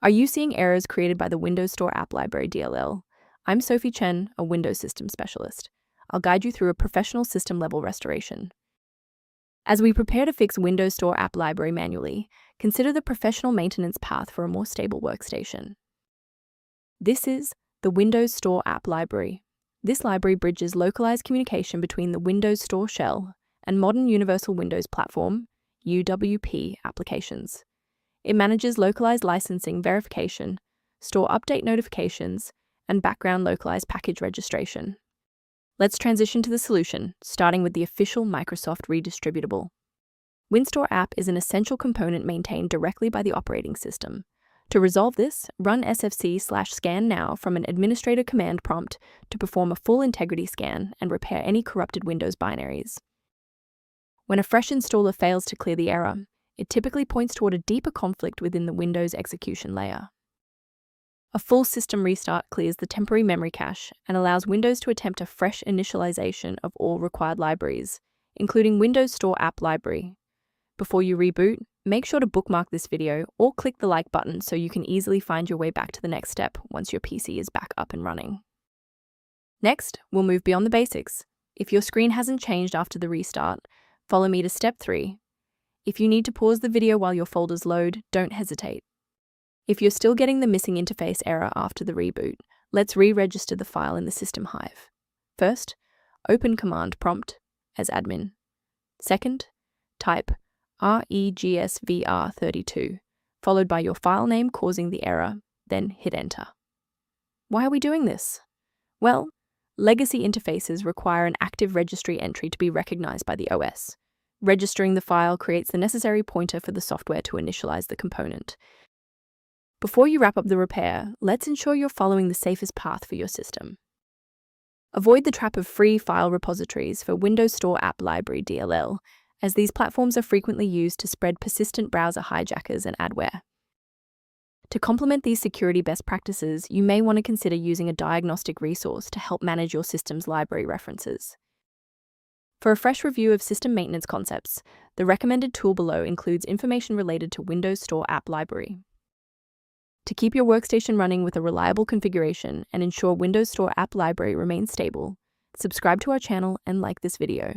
Are you seeing errors created by the Windows Store App Library DLL? I'm Sophie Chen, a Windows System Specialist. I'll guide you through a professional system-level restoration. As we prepare to fix Windows Store App Library manually, consider the professional maintenance path for a more stable workstation. This is the Windows Store App Library. This library bridges localized communication between the Windows Store shell and modern Universal Windows Platform (UWP) applications. It manages localized licensing verification, store update notifications, and background localized package registration. Let's transition to the solution, starting with the official Microsoft redistributable. Winstore-app is an essential component maintained directly by the operating system. To resolve this, run sfc/scan now from an administrator command prompt to perform a full integrity scan and repair any corrupted Windows binaries. When a fresh installer fails to clear the error, it typically points toward a deeper conflict within the Windows execution layer. A full system restart clears the temporary memory cache and allows Windows to attempt a fresh initialization of all required libraries, including Windows Store App Library. Before you reboot, make sure to bookmark this video or click the like button so you can easily find your way back to the next step once your PC is back up and running. Next, we'll move beyond the basics. If your screen hasn't changed after the restart, follow me to step 3. If you need to pause the video while your folders load, don't hesitate. If you're still getting the missing interface error after the reboot, let's re-register the file in the system hive. First, open command prompt as admin. Second, type regsvr32, followed by your file name causing the error, then hit enter. Why are we doing this? Well, legacy interfaces require an active registry entry to be recognized by the OS. Registering the file creates the necessary pointer for the software to initialize the component. Before you wrap up the repair, let's ensure you're following the safest path for your system. Avoid the trap of free file repositories for Windows Store App Library DLL, as these platforms are frequently used to spread persistent browser hijackers and adware. To complement these security best practices, you may want to consider using a diagnostic resource to help manage your system's library references. For a fresh review of system maintenance concepts, the recommended tool below includes information related to Windows Store App Library. To keep your workstation running with a reliable configuration and ensure Windows Store App Library remains stable, subscribe to our channel and like this video.